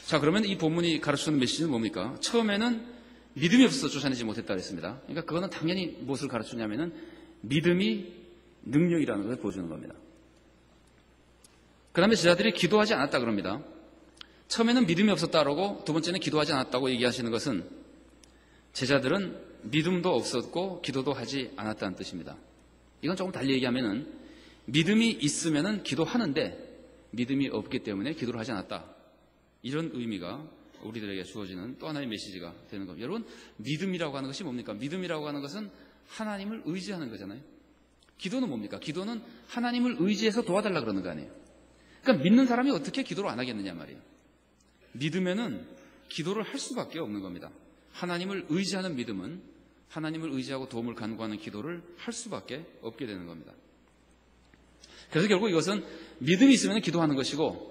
자, 그러면 이 본문이 가르쳐주는 메시지는 뭡니까? 처음에는 믿음이 없어서 쫓아내지 못했다 그랬습니다. 그러니까 그거는 당연히 무엇을 가르쳐주냐면은 믿음이 능력이라는 것을 보여주는 겁니다. 그 다음에 제자들이 기도하지 않았다 그럽니다. 처음에는 믿음이 없었다라고, 두 번째는 기도하지 않았다고 얘기하시는 것은 제자들은 믿음도 없었고 기도도 하지 않았다는 뜻입니다. 이건 조금 달리 얘기하면은 믿음이 있으면은 기도하는데 믿음이 없기 때문에 기도를 하지 않았다. 이런 의미가 우리들에게 주어지는 또 하나의 메시지가 되는 겁니다. 여러분, 믿음이라고 하는 것이 뭡니까? 믿음이라고 하는 것은 하나님을 의지하는 거잖아요. 기도는 뭡니까? 기도는 하나님을 의지해서 도와달라 그러는 거 아니에요. 그러니까 믿는 사람이 어떻게 기도를 안 하겠느냐 말이에요. 믿으면은 기도를 할 수밖에 없는 겁니다. 하나님을 의지하는 믿음은 하나님을 의지하고 도움을 간구하는 기도를 할 수밖에 없게 되는 겁니다. 그래서 결국 이것은 믿음이 있으면 기도하는 것이고,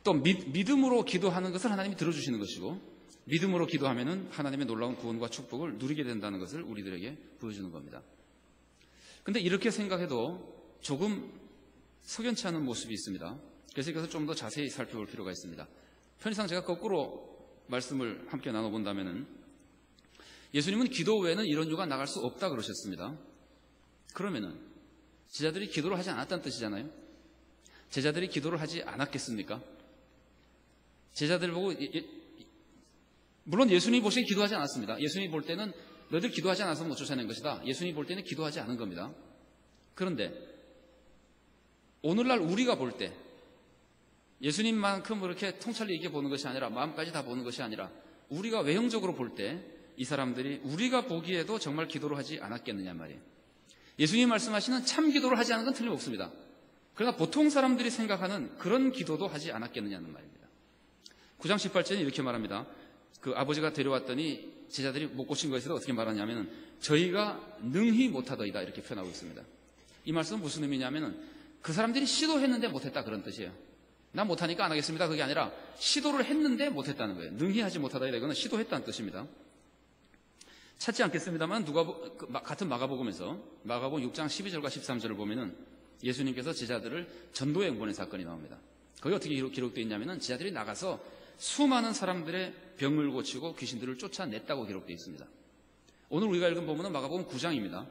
또 믿음으로 기도하는 것을 하나님이 들어주시는 것이고, 믿음으로 기도하면은 하나님의 놀라운 구원과 축복을 누리게 된다는 것을 우리들에게 보여주는 겁니다. 근데 이렇게 생각해도 조금 석연치 않은 모습이 있습니다. 그래서 이것을 좀 더 자세히 살펴볼 필요가 있습니다. 편의상 제가 거꾸로 말씀을 함께 나눠본다면은, 예수님은 기도 외에는 이런 유가 나갈 수 없다 그러셨습니다. 그러면은 제자들이 기도를 하지 않았다는 뜻이잖아요. 제자들이 기도를 하지 않았겠습니까? 제자들 보고, 물론 예수님이 보시기에 기도하지 않았습니다. 예수님이 볼 때는 너희들 기도하지 않아서 못 쫓아낸 것이다. 예수님이 볼 때는 기도하지 않은 겁니다. 그런데 오늘날 우리가 볼 때 예수님만큼 그렇게 통찰력 있게 보는 것이 아니라, 마음까지 다 보는 것이 아니라, 우리가 외형적으로 볼 때 이 사람들이 우리가 보기에도 정말 기도를 하지 않았겠느냐 말이에요. 예수님이 말씀하시는 참 기도를 하지 않은 건 틀림없습니다. 그러나 보통 사람들이 생각하는 그런 기도도 하지 않았겠느냐는 말입니다. 9장 18절에 이렇게 말합니다. 그 아버지가 데려왔더니 제자들이 못 고친 것에 대해서 어떻게 말하냐면은 저희가 능히 못하더이다 이렇게 표현하고 있습니다. 이 말씀은 무슨 의미냐면은 그 사람들이 시도했는데 못했다 그런 뜻이에요. 나 못하니까 안 하겠습니다. 그게 아니라 시도를 했는데 못했다는 거예요. 능히 하지 못하더이다. 이거는 시도했다는 뜻입니다. 찾지 않겠습니다만 같은 마가복음에서 마가복음 6장 12절과 13절을 보면은 예수님께서 제자들을 전도에 응보낸 사건이 나옵니다. 거기 어떻게 기록되어 있냐면은 제자들이 나가서 수많은 사람들의 병을 고치고 귀신들을 쫓아냈다고 기록되어 있습니다. 오늘 우리가 읽은 본문은 마가복음 9장입니다.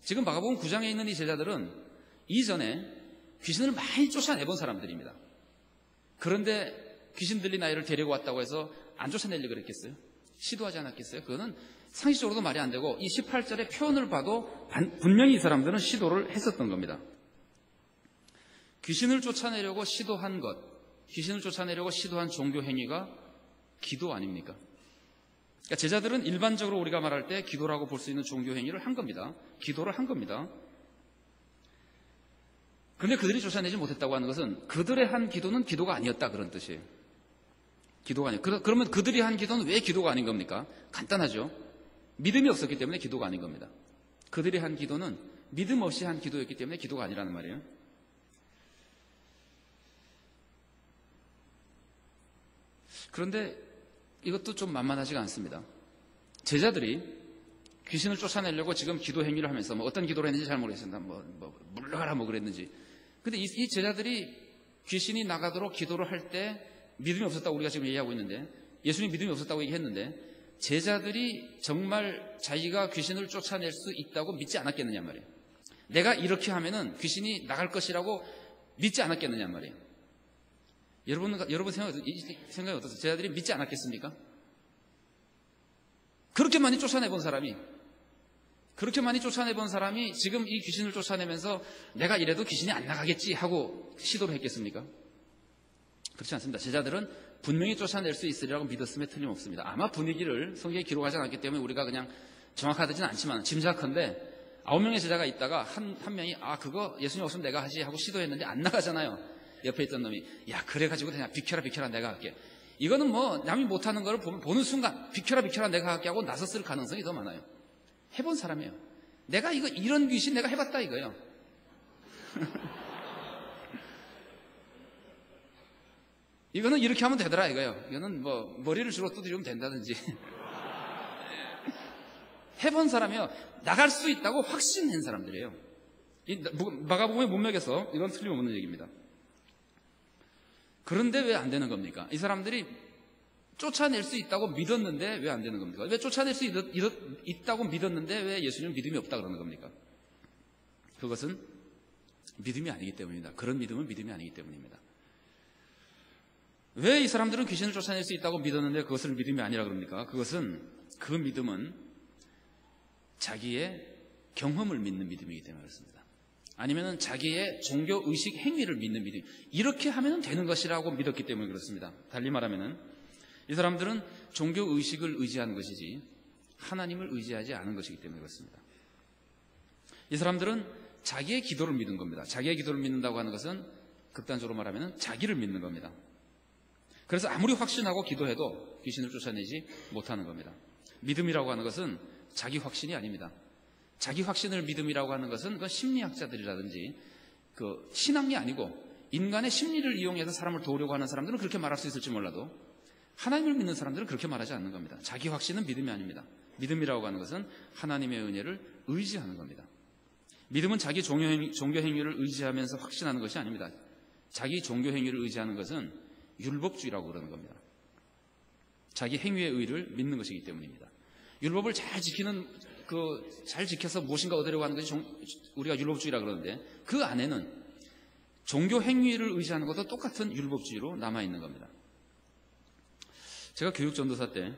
지금 마가복음 9장에 있는 이 제자들은 이전에 귀신을 많이 쫓아내본 사람들입니다. 그런데 귀신 들린 아이를 데리고 왔다고 해서 안 쫓아내려고 그랬겠어요? 시도하지 않았겠어요? 그거는 상식적으로도 말이 안 되고, 이 18절의 표현을 봐도 분명히 이 사람들은 시도를 했었던 겁니다. 귀신을 쫓아내려고 시도한 것, 귀신을 쫓아내려고 시도한 종교 행위가 기도 아닙니까? 그러니까 제자들은 일반적으로 우리가 말할 때 기도라고 볼 수 있는 종교 행위를 한 겁니다. 기도를 한 겁니다. 그런데 그들이 쫓아내지 못했다고 하는 것은 그들의 한 기도는 기도가 아니었다 그런 뜻이에요. 기도가 아니에요. 그러면 그들이 한 기도는 왜 기도가 아닌 겁니까? 간단하죠. 믿음이 없었기 때문에 기도가 아닌 겁니다. 그들이 한 기도는 믿음 없이 한 기도였기 때문에 기도가 아니라는 말이에요. 그런데 이것도 좀 만만하지가 않습니다. 제자들이 귀신을 쫓아내려고 지금 기도 행위를 하면서 어떤 기도를 했는지 잘 모르겠습니다. 물러가라 그랬는지. 근데 이 제자들이 귀신이 나가도록 기도를 할 때 믿음이 없었다고 우리가 지금 얘기하고 있는데, 예수님 믿음이 없었다고 얘기했는데, 제자들이 정말 자기가 귀신을 쫓아낼 수 있다고 믿지 않았겠느냐 말이에요. 내가 이렇게 하면은 귀신이 나갈 것이라고 믿지 않았겠느냐 말이에요. 여러분 생각이 어떠세요? 제자들이 믿지 않았겠습니까? 그렇게 많이 쫓아내본 사람이 지금 이 귀신을 쫓아내면서 내가 이래도 귀신이 안 나가겠지 하고 시도를 했겠습니까? 그렇지 않습니다. 제자들은 분명히 쫓아낼 수 있으리라고 믿었음에 틀림없습니다. 아마 분위기를 성경에 기록하지 않았기 때문에 우리가 그냥 정확하지는 않지만 짐작컨대 9명의 제자가 있다가 한 명이 그거 예수님 없으면 내가 하지 하고 시도했는데 안 나가잖아요. 옆에 있던 놈이 그래가지고 그냥 비켜라 내가 할게. 이거는 남이 못하는 거를 보는 순간 비켜라 내가 할게 하고 나섰을 가능성이 더 많아요. 해본 사람이에요. 내가 이런 귀신 내가 해봤다 이거예요. 이거는 이렇게 하면 되더라 이거예요. 이거는 머리를 주로 두드리면 된다든지. 해본 사람이요. 나갈 수 있다고 확신한 사람들이에요. 이 마가복음의 문맥에서 이건 틀림없는 얘기입니다. 그런데 왜 안 되는 겁니까? 이 사람들이 쫓아낼 수 있다고 믿었는데 왜 안 되는 겁니까? 왜 쫓아낼 수 있다고 믿었는데 왜 예수님은 믿음이 없다 그러는 겁니까? 그것은 믿음이 아니기 때문입니다. 그런 믿음은 믿음이 아니기 때문입니다. 왜 이 사람들은 귀신을 쫓아낼 수 있다고 믿었는데 그것을 믿음이 아니라 그럽니까? 그 믿음은 자기의 경험을 믿는 믿음이기 때문에 그렇습니다. 아니면 자기의 종교의식 행위를 믿는 믿음, 이렇게 하면 되는 것이라고 믿었기 때문에 그렇습니다. 달리 말하면 이 사람들은 종교의식을 의지하는 것이지 하나님을 의지하지 않은 것이기 때문에 그렇습니다. 이 사람들은 자기의 기도를 믿는 겁니다. 자기의 기도를 믿는다고 하는 것은 극단적으로 말하면 자기를 믿는 겁니다. 그래서 아무리 확신하고 기도해도 귀신을 쫓아내지 못하는 겁니다. 믿음이라고 하는 것은 자기 확신이 아닙니다. 자기 확신을 믿음이라고 하는 것은 그 심리학자들이라든지 그 신앙이 아니고 인간의 심리를 이용해서 사람을 도우려고 하는 사람들은 그렇게 말할 수 있을지 몰라도 하나님을 믿는 사람들은 그렇게 말하지 않는 겁니다. 자기 확신은 믿음이 아닙니다. 믿음이라고 하는 것은 하나님의 은혜를 의지하는 겁니다. 믿음은 자기 종교 행위를 의지하면서 확신하는 것이 아닙니다. 자기 종교 행위를 의지하는 것은 율법주의라고 그러는 겁니다. 자기 행위의 의를 믿는 것이기 때문입니다. 율법을 잘 지켜서 무엇인가 얻으려고 하는 것이 우리가 율법주의라고 그러는데 그 안에는 종교 행위를 의지하는 것도 똑같은 율법주의로 남아있는 겁니다. 제가 교육전도사 때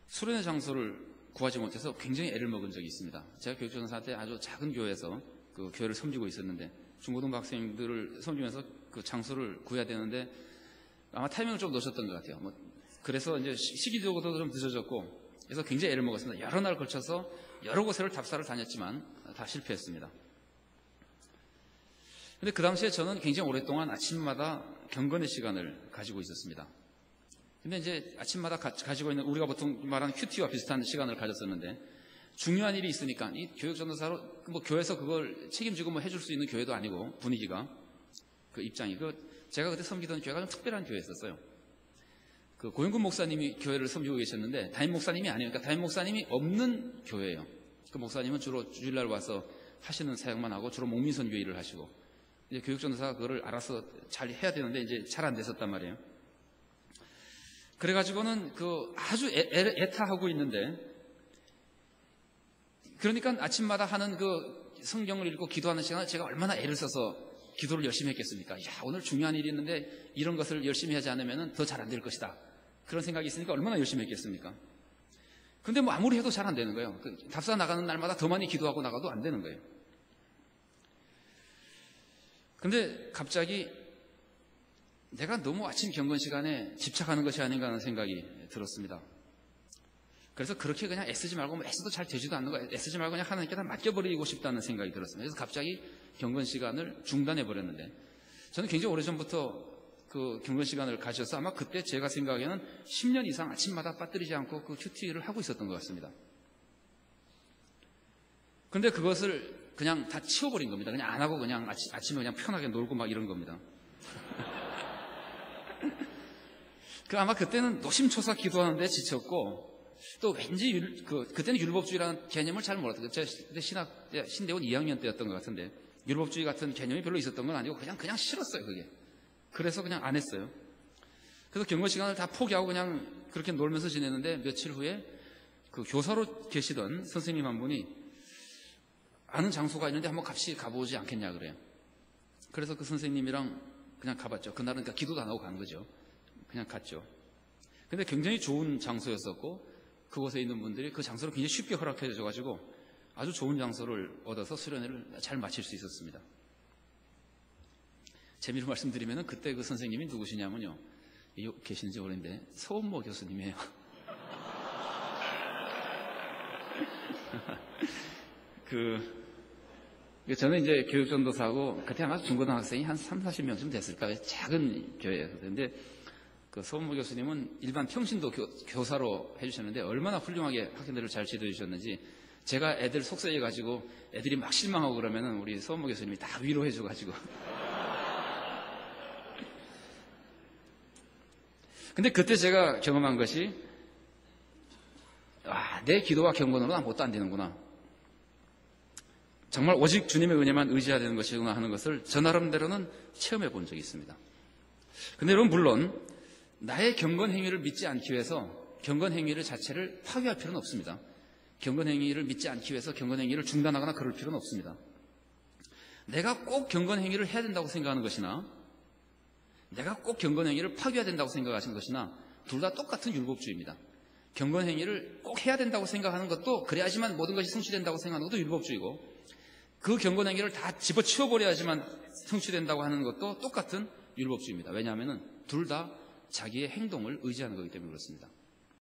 수련의 장소를 구하지 못해서 굉장히 애를 먹은 적이 있습니다. 제가 교육전도사 때 아주 작은 교회에서 그 교회를 섬기고 있었는데 중고등부 학생들을 섬기면서 그 장소를 구해야 되는데 아마 타이밍을 좀 놓쳤던 것 같아요. 그래서 이제 시기적으로도 좀 늦어졌고 그래서 굉장히 애를 먹었습니다. 여러 날 걸쳐서 여러 곳을 답사를 다녔지만 다 실패했습니다. 근데 그 당시에 저는 굉장히 오랫동안 아침마다 경건의 시간을 가지고 있었습니다. 근데 이제 아침마다 가지고 있는 우리가 보통 말하는 큐티와 비슷한 시간을 가졌었는데 중요한 일이 있으니까 이 교육전도사로 교회에서 그걸 책임지고 해줄 수 있는 교회도 아니고 분위기가 그 입장이 제가 그때 섬기던 교회가 좀 특별한 교회였었어요. 그 고영근 목사님이 교회를 섬기고 계셨는데 담임 목사님이 아니에요. 그러니까 담임 목사님이 없는 교회예요. 그 목사님은 주로 주일날 와서 하시는 사역만 하고 주로 목민선교 일을 하시고 이제 교육전도사가 그거를 알아서 잘 해야 되는데 이제 잘 안 됐었단 말이에요. 그래가지고는 아주 애타하고 있는데 그러니까 아침마다 하는 성경을 읽고 기도하는 시간을 제가 얼마나 애를 써서 기도를 열심히 했겠습니까? 오늘 중요한 일이 있는데 이런 것을 열심히 하지 않으면 더 잘 안 될 것이다. 그런 생각이 있으니까 얼마나 열심히 했겠습니까? 근데 아무리 해도 잘 안 되는 거예요. 답사 나가는 날마다 더 많이 기도하고 나가도 안 되는 거예요. 근데 갑자기 내가 너무 아침 경건 시간에 집착하는 것이 아닌가 하는 생각이 들었습니다. 그래서 그렇게 그냥 애쓰지 말고 애써도 잘 되지도 않는 거예요. 애쓰지 말고 그냥 하나님께 다 맡겨버리고 싶다는 생각이 들었습니다. 그래서 갑자기 경건 시간을 중단해버렸는데 저는 굉장히 오래전부터 그 경건 시간을 가져서 아마 그때 제가 생각에는 10년 이상 아침마다 빠뜨리지 않고 그 큐티를 하고 있었던 것 같습니다. 근데 그것을 그냥 다 치워버린 겁니다. 그냥 안 하고 그냥 아침에 그냥 편하게 놀고 막 이런 겁니다. 아마 그때는 노심초사 기도하는데 지쳤고 또 왠지 그때는 율법주의라는 개념을 잘 몰랐어요. 제가 그때 신대원 2학년 때였던 것 같은데 율법주의 같은 개념이 별로 있었던 건 아니고 그냥 싫었어요. 그게. 그래서 그냥 안 했어요. 그래서 경건 시간을 다 포기하고 그냥 그렇게 놀면서 지냈는데 며칠 후에 그 교사로 계시던 선생님 한 분이 아는 장소가 있는데 한번 같이 가보지 않겠냐 그래요. 그래서 그 선생님이랑 그냥 가봤죠. 그날은 그러니까 기도도 안 하고 간 거죠. 그냥 갔죠. 근데 굉장히 좋은 장소였었고 그곳에 있는 분들이 그 장소를 굉장히 쉽게 허락해 줘가지고 아주 좋은 장소를 얻어서 수련회를 잘 마칠 수 있었습니다. 재미로 말씀드리면 그때 그 선생님이 누구시냐면요. 계시는지 모르겠는데 서원모 교수님이에요. 저는 이제 교육전도사고 그때 아마 중고등학생이 한 3, 40명쯤 됐을까. 작은 교회에서. 근데 그 서원모 교수님은 일반 평신도 교사로 해주셨는데 얼마나 훌륭하게 학생들을 잘 지도해 주셨는지 제가 애들 속세해가지고 애들이 막 실망하고 그러면은 우리 서원모 교수님이 다 위로해 줘가지고. 근데 그때 제가 경험한 것이 내 기도와 경건으로는 아무것도 안 되는구나. 정말 오직 주님의 은혜만 의지해야 되는 것이구나 하는 것을 저 나름대로는 체험해 본 적이 있습니다. 근데 여러분, 물론 나의 경건 행위를 믿지 않기 위해서 경건 행위를 자체를 파괴할 필요는 없습니다. 경건 행위를 믿지 않기 위해서 경건 행위를 중단하거나 그럴 필요는 없습니다. 내가 꼭 경건 행위를 해야 된다고 생각하는 것이나 내가 꼭 경건 행위를 파괴해야 된다고 생각하시는 것이나 둘 다 똑같은 율법주의입니다. 경건 행위를 꼭 해야 된다고 생각하는 것도, 그래야지만 모든 것이 성취된다고 생각하는 것도 율법주의고, 그 경건 행위를 다 집어치워 버려야지만 성취된다고 하는 것도 똑같은 율법주의입니다. 왜냐하면 둘 다 자기의 행동을 의지하는 거기 때문에 그렇습니다.